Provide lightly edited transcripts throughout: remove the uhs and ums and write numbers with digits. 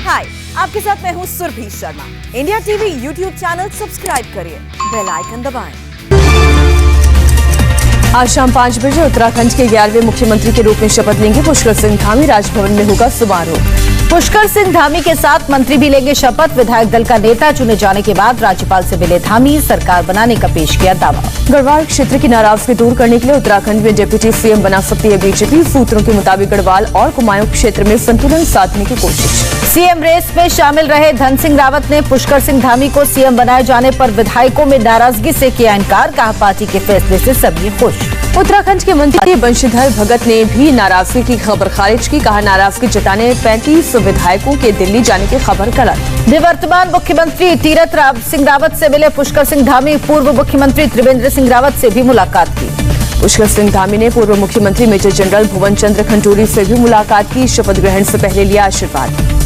हाय, आपके साथ मैं हूँ Surabhi Sharma. India TV YouTube channel subscribe करिए, बेल आइकन दबाएं। आज शाम 5 बजे उत्तराखंड के 11वें मुख्यमंत्री के रूप में शपथ लेंगे पुष्कर सिंह धामी। राजभवन में होगा समारोह। पुष्कर सिंह धामी के साथ मंत्री भी लेंगे शपथ। विधायक दल का नेता चुने जाने के बाद राज्यपाल से मिले धामी, सरकार बनाने का पेश किया दावा। गढ़वाल क्षेत्र की नाराजगी दूर करने के लिए उत्तराखंड में डिप्टी सीएम बना सकती है बीजेपी। सूत्रों के मुताबिक गढ़वाल और कुमाऊं क्षेत्र में संतुलन साधने की कोशिश। सीएम रेस में शामिल रहे धन सिंह रावत ने पुष्कर सिंह धामी को सीएम बनाए जाने पर विधायकों में नाराजगी से किया इनकार। कहा, पार्टी के फैसले से सभी खुश। उत्तराखंड के मंत्री बंशीधर भगत ने भी नाराजगी की खबर खारिज की। कहा, नाराजगी जताने 35 विधायकों के दिल्ली जाने की खबर गलत। निवर्तमान मुख्यमंत्री तीरथ सिंह रावत से मिले पुष्कर सिंह धामी। पूर्व मुख्यमंत्री त्रिवेंद्र सिंह रावत से भी मुलाकात की। पुष्कर सिंह धामी ने पूर्व मुख्यमंत्री मेजर जनरल भुवन चंद्र खंडूरी से भी मुलाकात की। शपथ ग्रहण से पहले लिया आशीर्वाद।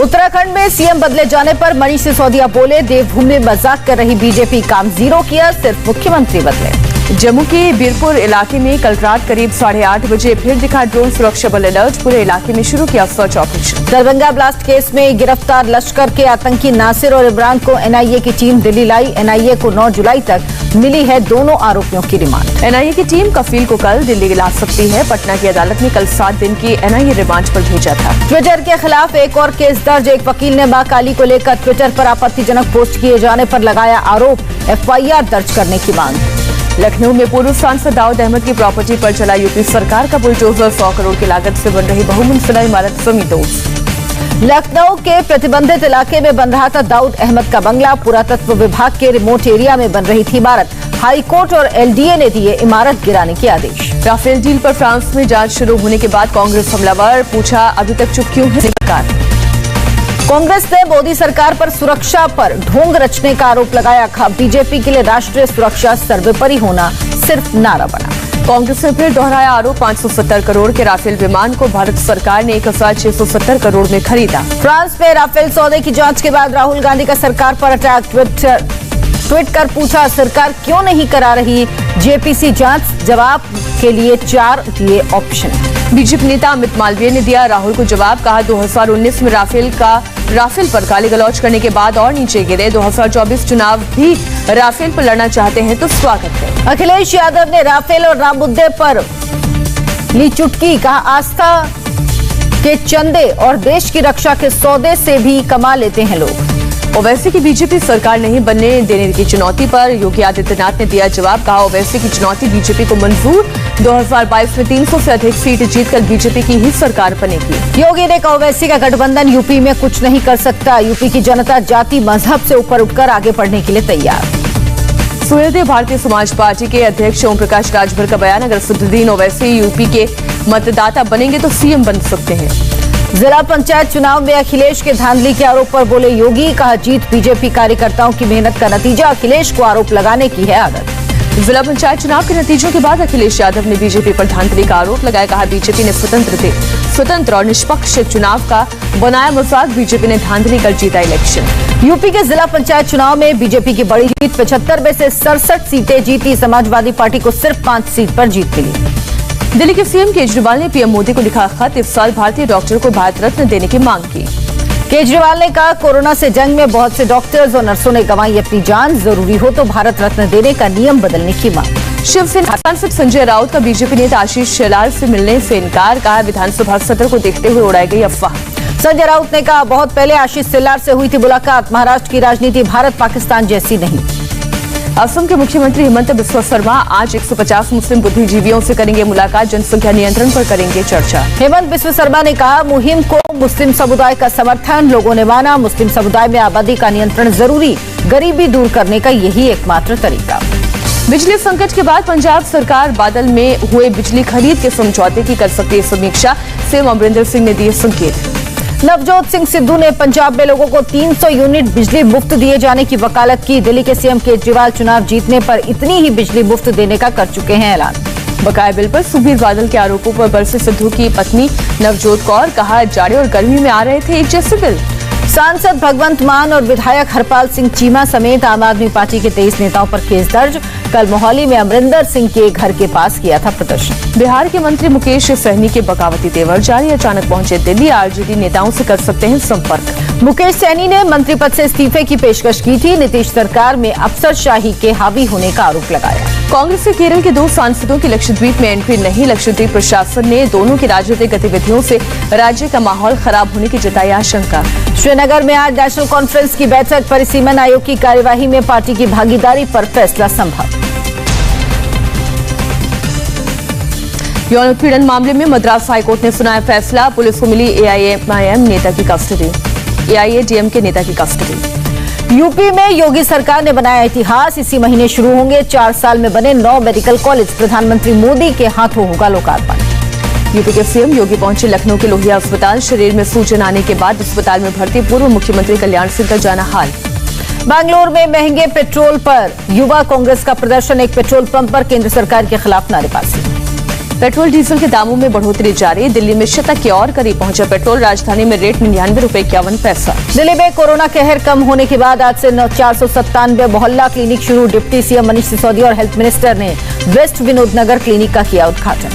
उत्तराखंड में सीएम बदले जाने पर मनीष सिसोदिया बोले, देवभूमि में मजाक कर रही बीजेपी काम जीरो किया, सिर्फ मुख्यमंत्री बदले। जम्मू के बीरपुर इलाके में कल रात करीब 8:30 बजे फिर दिखा ड्रोन सुरक्षा बल अलर्ट। पूरे इलाके में शुरू किया search operation. Darbhanga blast case में गिरफ्तार लश्कर के आतंकी नासिर और इमरान को एनआईए की टीम दिल्ली लाई। एनआईए को 9 जुलाई तक मिली है दोनों आरोपियों की रिमांड। एनआईए की टीम कफील को कल दिल्ली ला सकती है। पटना की अदालत ने कल 7 दिन की एनआईए रिमांड पर भेजा था। ट्विटर के खिलाफ एक और केस दर्ज। एक वकील ने मां काली को लेकर ट्विटर पर आपत्तिजनक पोस्ट किए जाने पर लगाया आरोप। एफआईआर दर्ज करने की मांग। लखनऊ में पूर्व सांसद दाऊद अहमद की प्रॉपर्टी पर चला यूपी सरकार का बुलडोजर। 100 करोड़ की लागत से बन रही बहुमंजिला इमारत समीतोष। लखनऊ के प्रतिबंधित इलाके में बन रहा था दाऊद अहमद का बंगला। पुरातत्व विभाग के रिमोट एरिया में बन रही थी इमारत। हाईकोर्ट और एलडीए ने दिए इमारत गिराने के आदेश। राफेल डील पर फ्रांस में जांच शुरू होने के बाद कांग्रेस हमलावर। पूछा, अभी तक चुप क्यों है सरकार। कांग्रेस ने मोदी सरकार पर सुरक्षा पर ढोंग रचने का आरोप लगाया। कहा, बीजेपी के लिए राष्ट्रीय सुरक्षा सर्वोपरि होना सिर्फ नारा बना। कांग्रेस ने फिर दोहराया आरोप। 570 करोड़ के राफेल विमान को भारत सरकार ने 1670 करोड़ में खरीदा। फ्रांस में राफेल सौदे की जांच के बाद राहुल गांधी का सरकार पर अटैक। ट्वीट कर पूछा, सरकार क्यों नहीं करा रही जेपीसी जांच। जवाब के लिए 4 दिए ऑप्शन। बीजेपी नेता अमित मालवीय ने दिया राहुल को जवाब। कहा, 2019 में राफेल पर गाली गलौज करने के बाद और नीचे गिरे। 2024 चुनाव भी राफेल पर लड़ना चाहते हैं तो स्वागत है। अखिलेश यादव ने राफेल और राम मुद्दे पर ली चुटकी। कहा, आस्था के चंदे और देश की रक्षा के सौदे से भी कमा लेते हैं लोग। ओवैसी की बीजेपी सरकार नहीं बनने देने की चुनौती पर योगी आदित्यनाथ ने दिया जवाब। कहा, ओवैसी की चुनौती बीजेपी को मंजूर। 2022 में 300 से अधिक सीट जीतकर बीजेपी की ही सरकार बनेगी। योगी ने कहा, ओवैसी का गठबंधन यूपी में कुछ नहीं कर सकता। यूपी की जनता जाति मजहब से ऊपर उठकर आगे बढ़ने के लिए तैयार। सुहृदय भारतीय समाज पार्टी के अध्यक्ष ओम प्रकाश राजभर का बयान। अगर असदुद्दीन ओवैसी यूपी के मतदाता बनेंगे तो सीएम बन सकते हैं। जिला पंचायत चुनाव में अखिलेश के धांधली के आरोप पर बोले योगी। कहा, जीत बीजेपी कार्यकर्ताओं की मेहनत का नतीजा। अखिलेश को आरोप लगाने की है आदत। जिला पंचायत चुनाव के नतीजों के बाद अखिलेश यादव ने बीजेपी पर धांधली का आरोप लगाया। कहा, बीजेपी ने स्वतंत्र और निष्पक्ष चुनाव का बनाया मजाक। बीजेपी ने धांधली कर जीता इलेक्शन। यूपी के जिला पंचायत चुनाव में बीजेपी की बड़ी जीत। 75 में से 67 सीटें जीती। समाजवादी पार्टी को सिर्फ 5 सीट पर जीत मिली। दिल्ली के सीएम केजरीवाल ने पीएम मोदी को लिखा खत। इस साल भारतीय डॉक्टर को भारत रत्न देने की मांग की। केजरीवाल ने कहा, कोरोना से जंग में बहुत से डॉक्टर्स और नर्सों ने गंवाई अपनी जान। जरूरी हो तो भारत रत्न देने का नियम बदलने की मांग। शिवसेना सांसद संजय राउत का बीजेपी नेता आशीष शेलार से मिलने से इनकार। कहा, विधानसभा सत्र को देखते हुए उड़ाई गई अफवाह। संजय राउत ने कहा, बहुत पहले आशीष शेलार से हुई थी मुलाकात। महाराष्ट्र की राजनीति भारत पाकिस्तान जैसी नहीं। असम के मुख्यमंत्री हिमंत बिस्वा शर्मा आज 150 मुस्लिम बुद्धिजीवियों से करेंगे मुलाकात। जनसंख्या नियंत्रण पर करेंगे चर्चा। हिमंत बिस्वा शर्मा ने कहा, मुहिम को मुस्लिम समुदाय का समर्थन। लोगों ने माना, मुस्लिम समुदाय में आबादी का नियंत्रण जरूरी। गरीबी दूर करने का यही एकमात्र तरीका। बिजली संकट के बाद पंजाब सरकार बादल में हुए बिजली खरीद के समझौते की कर सकती है समीक्षा। सीएम अमरिंदर सिंह ने दिए संकेत। नवजोत सिंह सिद्धू ने पंजाब में लोगों को 300 यूनिट बिजली मुफ्त दिए जाने की वकालत की। दिल्ली के सीएम केजरीवाल चुनाव जीतने पर इतनी ही बिजली मुफ्त देने का कर चुके हैं ऐलान। बकाया बिल पर सुबीर बादल के आरोपों पर बरसे सिद्धू की पत्नी नवजोत कौर। कहा, जाड़े और गर्मी में आ रहे थे एक जैसे बिल। सांसद भगवंत मान और विधायक हरपाल सिंह चीमा समेत आम आदमी पार्टी के 23 नेताओं पर केस दर्ज। कल मोहाली में अमरिंदर सिंह के घर के पास किया था प्रदर्शन। बिहार के मंत्री मुकेश सहनी के बगावती तेवर जारी, अचानक पहुंचे दिल्ली, आरजेडी नेताओं से कर सकते हैं संपर्क। मुकेश सहनी ने मंत्री पद से इस्तीफे की पेशकश की थी। नीतीश सरकार में अफसरशाही के हावी होने का आरोप लगाया। कांग्रेस के केरल के 2 सांसदों की लक्षद्वीप में एंट्री नहीं। लक्षद्वीप प्रशासन ने दोनों की राजनीतिक गतिविधियों से राज्य का माहौल खराब होने की जताई आशंका। श्रीनगर में आज नेशनल कॉन्फ्रेंस की बैठक, परिसीमन आयोग की कार्यवाही में पार्टी की भागीदारी पर फैसला संभव। यौन उत्पीड़न मामले में मद्रास हाईकोर्ट ने सुनाया फैसला, पुलिस को मिली एआईएमआईएम नेता की कस्टडी, एआईएडीएमके नेता की कस्टडी। यूपी में योगी सरकार ने बनाया इतिहास, इसी महीने शुरू होंगे 4 साल में बने 9 मेडिकल कॉलेज, प्रधानमंत्री मोदी के हाथों होगा लोकार्पण। यूपी के सीएम योगी पहुंचे लखनऊ के लोहिया अस्पताल, शरीर में सूजन आने के बाद अस्पताल में भर्ती पूर्व मुख्यमंत्री कल्याण सिंह का जाना हाल। बैंगलोर में महंगे पेट्रोल पर युवा कांग्रेस का प्रदर्शन, एक पेट्रोल पंप पर केंद्र सरकार के खिलाफ नारेबाजी। पेट्रोल डीजल के दामों में बढ़ोतरी जारी, दिल्ली में शतक के और करीब पहुंचा पेट्रोल, राजधानी में रेट 99 रुपए 51 पैसा। दिल्ली में कोरोना कहर कम होने के बाद आज से 497 मोहल्ला क्लिनिक शुरू। डिप्टी सीएम मनीष सिसोदिया और हेल्थ मिनिस्टर ने वेस्ट विनोद नगर क्लिनिक का किया उद्घाटन।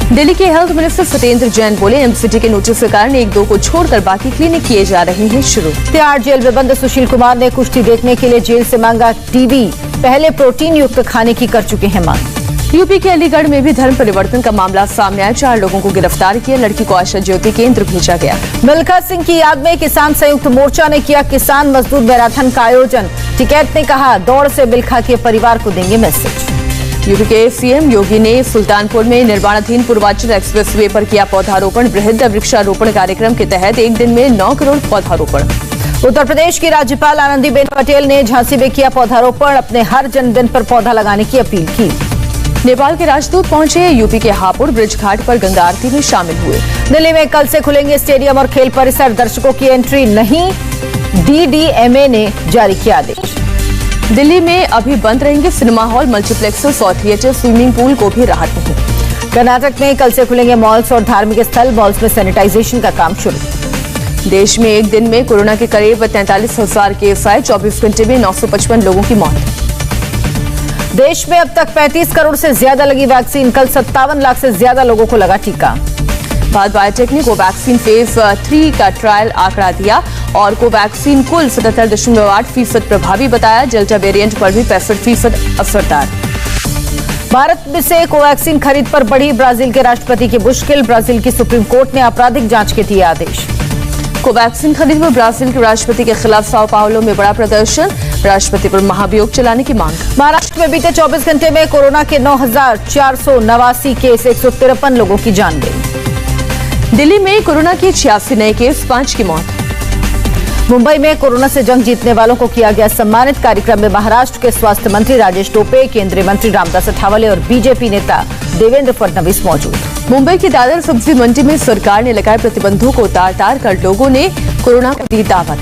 दिल्ली के हेल्थ मिनिस्टर सत्येंद्र जैन बोले, एमसीटी के नोटिस के कारण 1-2 को छोड़कर बाकी क्लिनिक किए जा रहे हैं शुरू। तिहाड़ जेल में बंद सुशील कुमार ने कुश्ती देखने के लिए जेल से मांगा टीवी, पहले प्रोटीन युक्त खाने की कर चुके हैं मांग। यूपी के अलीगढ़ में भी धर्म परिवर्तन का मामला सामने आया, 4 लोगों को गिरफ्तार किया, लड़की को आशा ज्योति केंद्र भेजा गया। मिल्खा सिंह की याद में किसान संयुक्त मोर्चा ने किया किसान मजदूर मैराथन का आयोजन। टिकैत ने कहा, दौड़ से मिल्खा के परिवार को देंगे मैसेज। यूपी के सीएम योगी ने सुल्तानपुर में निर्माणाधीन पूर्वांचल एक्सप्रेसवे पर किया पौधारोपण, बृहद वृक्षारोपण कार्यक्रम के तहत एक दिन में 9 करोड़ पौधारोपण। उत्तर प्रदेश की राज्यपाल आनंदीबेन पटेल ने झांसी में किया पौधारोपण, अपने हर जन्मदिन पर पौधा लगाने की अपील की। नेपाल के राजदूत पहुंचे यूपी के हापुड़ ब्रिज घाट पर गंगा आरती में शामिल हुए। दिल्ली में कल से खुलेंगे स्टेडियम और खेल परिसर, दर्शकों की एंट्री नहीं, डीडीएमए ने जारी किया आदेश। दिल्ली में अभी बंद रहेंगे सिनेमा हॉल, मल्टीप्लेक्सेस और थिएटर, स्विमिंग पूल को भी राहत नहीं। कर्नाटक में कल से खुलेंगे मॉल्स और धार्मिक स्थल, मॉल्स में सैनिटाइजेशन का काम शुरू। देश में एक दिन में कोरोना के करीब 43,000 केस आए, 24 घंटे में 955 लोगों की मौत। देश में अब तक 35 करोड़ से ज्यादा लगी वैक्सीन, कल 57 लाख से ज्यादा लोगों को लगा टीका। भारत बायोटेक ने कोवैक्सीन फेज 3 का ट्रायल आंकड़ा दिया और कोवैक्सीन कुल 77.8% प्रभावी बताया, डेल्टा वेरिएंट पर भी 65% असरदार। भारत में से कोवैक्सीन खरीद पर बढ़ी ब्राजील के राष्ट्रपति की मुश्किल, ब्राजील की सुप्रीम कोर्ट ने आपराधिक जांच के दिए आदेश। कोवैक्सीन खरीद में ब्राजील के राष्ट्रपति के खिलाफ साओ पाउलो में बड़ा प्रदर्शन, राष्ट्रपति पर महाभियोग चलाने की मांग। महाराष्ट्र में बीते 24 घंटे में कोरोना के 9,489 केस, 153 लोगों की जान गई। दिल्ली में कोरोना के 86 नए केस, 5 की मौत। मुंबई में कोरोना से जंग जीतने वालों को किया गया सम्मानित, कार्यक्रम में महाराष्ट्र के स्वास्थ्य मंत्री राजेश टोपे, केंद्रीय मंत्री रामदास अठावले और बीजेपी नेता देवेंद्र फडणवीस मौजूद। मुंबई की दादर सब्जी मंडी में सरकार ने लगाए प्रतिबंधों को उतार कर लोगों ने कोरोना को दी दावत।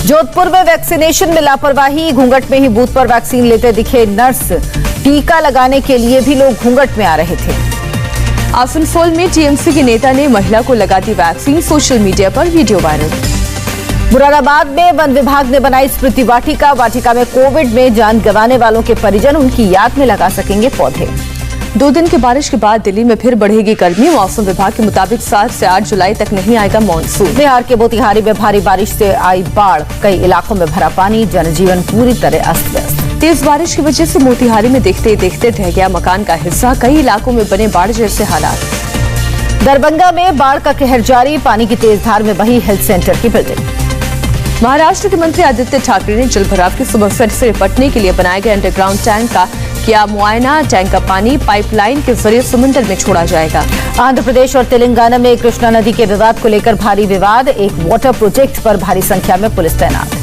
जोधपुर में वैक्सीनेशन में लापरवाही, घूंघट में ही बूथ पर वैक्सीन लेते दिखे नर्स, टीका लगाने के लिए भी लोग घूंघट में आ रहे थे। आसनसोल में टीएमसी के नेता ने महिला को लगा दी वैक्सीन, सोशल मीडिया पर वीडियो वायरल। मुरादाबाद में वन विभाग ने बनाई स्मृति वाटिका, वाटिका में कोविड में जान गंवाने वालों के परिजन उनकी याद में लगा सकेंगे पौधे। 2 दिन की बारिश के बाद दिल्ली में फिर बढ़ेगी गर्मी, मौसम विभाग के मुताबिक 7 से 8 जुलाई तक नहीं आएगा मानसून। बिहार के मोतिहारी में भारी बारिश से आई बाढ़, कई इलाकों में भरा पानी, जनजीवन पूरी तरह अस्त व्यस्त। तेज बारिश की वजह से मोतिहारी में देखते देखते ढह गया मकान का हिस्सा, कई इलाकों में बने बाढ़ जैसे हालात। दरभंगा में बाढ़ का कहर जारी, पानी की तेज धार में बही हेल्थ सेंटर की बिल्डिंग। महाराष्ट्र के मंत्री आदित्य ठाकरे ने जल भराव की समस्या से निपटने के लिए बनाए गए अंडरग्राउंड टैंक का किया मुआयना, टैंक का पानी पाइपलाइन के जरिए समंदर में छोड़ा जाएगा। आंध्र प्रदेश और तेलंगाना में कृष्णा नदी के विवाद को लेकर भारी विवाद, एक वाटर प्रोजेक्ट पर भारी संख्या में पुलिस तैनात।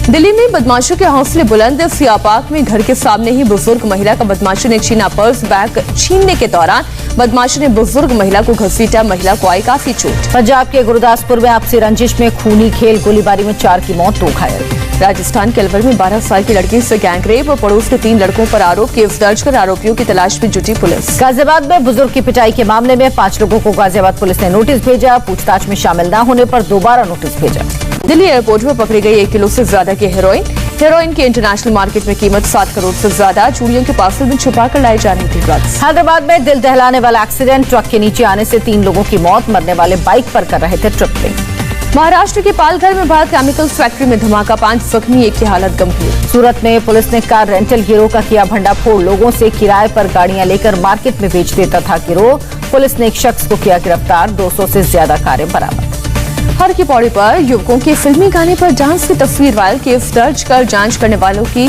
दिल्ली में बदमाशों के हौसले बुलंद, सियापाक में घर के सामने ही बुजुर्ग महिला का बदमाशों ने छीना पर्स, बैग छीनने के दौरान बदमाशों ने बुजुर्ग महिला को घसीटा, महिला को आई काफी चोट। पंजाब के गुरदासपुर में आपसी रंजिश में खूनी खेल, गोलीबारी में 4 की मौत, 2 घायल। राजस्थान के अलवर में 12 साल की लड़की से गैंगरेप और पड़ोस के 3 लड़कों पर आरोप, केस दर्ज कर आरोपियों की तलाश में जुटी पुलिस। गाजियाबाद में बुजुर्ग की पिटाई के मामले में 5 लोगों को गाजियाबाद पुलिस ने नोटिस भेजा, पूछताछ में शामिल न होने पर दोबारा नोटिस भेजा। दिल्ली एयरपोर्ट में पकड़ी गई 1 किलो से ज्यादा की हेरोइन की इंटरनेशनल मार्केट में कीमत 7 करोड़ से ज्यादा। चूड़ियों के पार्सल में छुपा कर लाई जा रही थी ड्रग्स। हैदराबाद में दिल दहलाने वाला एक्सीडेंट, ट्रक के नीचे आने से 3 लोगों की मौत, मरने वाले बाइक पर कर रहे थे ट्रिपलिंग। महाराष्ट्र के पालघर में भारत केमिकल्स फैक्ट्री में धमाका, 5 जख्मी, एक की हालत गंभीर। सूरत में पुलिस ने कार रेंटल गिरोह का किया भंडाफोड़, लोगों से किराए पर गाड़ियां लेकर मार्केट में बेच देता था गिरोह। पुलिस ने एक शख्स को किया गिरफ्तार, 200 से ज्यादा कारें बरामद। हर की पौड़ी पर युवकों के फिल्मी गाने पर डांस की तस्वीर वायरल, केस दर्ज कर डांस करने वालों की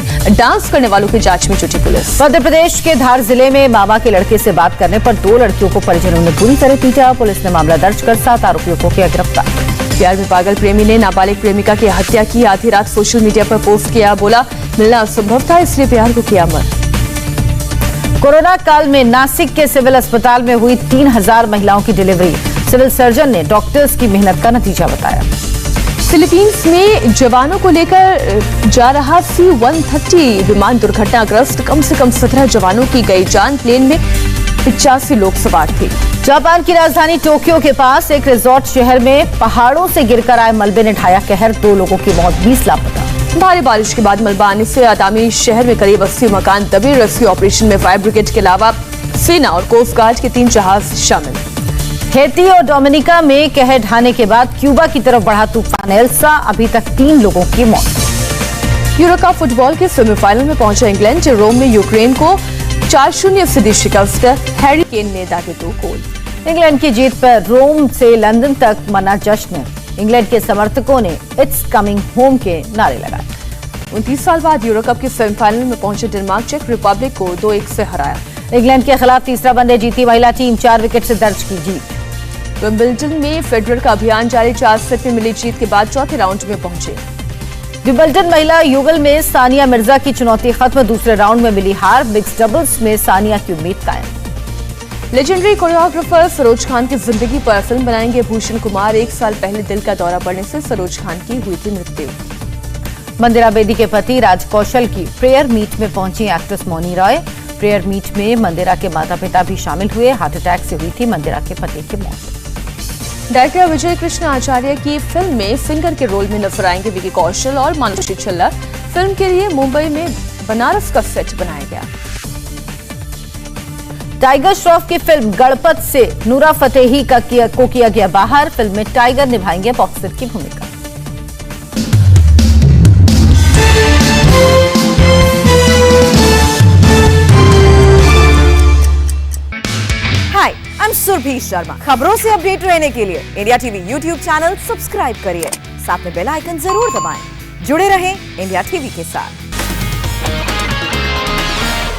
जांच में जुटी पुलिस। मध्य प्रदेश के धार जिले में मामा के लड़के से बात करने पर 2 लड़कियों को परिजनों ने बुरी तरह पीटा। पुलिस ने मामला दर्ज कर 7 आरोपियों को किया गिरफ्तार। प्यार में पागल प्रेमी ने नाबालिग प्रेमिका की हत्या की, आधी रात सोशल मीडिया पर पोस्ट किया, बोला मिलना असंभव था इसलिए प्यार को किया मर। कोरोना काल में नासिक के सिविल अस्पताल में हुई 3000 महिलाओं की डिलीवरी, सिविल सर्जन ने डॉक्टर्स की मेहनत का नतीजा बताया। फिलीपींस में जवानों को लेकर जा रहा C-130 विमान दुर्घटनाग्रस्त, कम से कम 17 जवानों की गई जान, प्लेन में 85 लोग सवार थे। जापान की राजधानी टोक्यो के पास एक रिजॉर्ट शहर में पहाड़ों से गिरकर आए मलबे ने ढाया कहर, 2 लोगों की मौत, 20 लापता। भारी बारिश के बाद मलबा आने से आदामी शहर में करीब 80 मकान दबे। रेस्क्यू ऑपरेशन में फायर ब्रिगेड के अलावा सेना और कोस्ट गार्ड के 3 जहाज शामिल। हैती और डोमिनिका में कहर ढाने के बाद क्यूबा की तरफ बढ़ा तूफान एल्सा, अभी तक 3 लोगों की मौत। यूरो कप फुटबॉल के सेमीफाइनल में पहुंचा इंग्लैंड, रोम में यूक्रेन को 4-0 से दी शिकस्त, हैरी केन ने दागे 2 गोल। इंग्लैंड की जीत पर रोम से लंदन तक मना जश्न, इंग्लैंड के समर्थकों ने इट्स कमिंग होम के नारे लगाए। 29 साल बाद यूरो कप के सेमीफाइनल में पहुंचे डेनमार्क चेक रिपब्लिक को 2-1 से हराया। इंग्लैंड के खिलाफ तीसरा वनडे जीती महिला टीम, 4 विकेट से दर्ज की जीत। विंबलडन में फेडरर का अभियान जारी, 4 सेट में मिली जीत के बाद चौथे राउंड में पहुंचे। विंबलडन महिला युगल में सानिया मिर्जा की चुनौती खत्म, दूसरे राउंड में मिली हार, मिक्स डबल्स में सानिया की उम्मीद कायम। लेजेंडरी कोरियोग्राफर सरोज खान की जिंदगी पर फिल्म बनाएंगे भूषण कुमार। 1 साल पहले दिल का दौरा पड़ने से सरोज खान की हुई थी मृत्यु। मंदिरा बेदी के पति राज कौशल की प्रेयर मीट में पहुंची actress Mouni Roy. Prayer meet में मंदिरा के माता पिता भी शामिल हुए। हार्ट अटैक से हुई थी मंदिरा के पति की मौत। डायरेक्टर विजय कृष्ण आचार्य की फिल्म में सिंगर के रोल में नजर आएंगे विकी कौशल और मानुषी छल्ला। फिल्म के लिए मुंबई में बनारस का सेट बनाया गया। टाइगर श्रॉफ की फिल्म गणपत से नूरा फतेही को किया गया बाहर। फिल्म में टाइगर निभाएंगे बॉक्सर की भूमिका। हाय, आई एम सुरभि शर्मा। खबरों से अपडेट रहने के लिए India TV YouTube channel subscribe करिए, साथ में बेल आइकन जरूर दबाएं। जुड़े रहें इंडिया टीवी के साथ।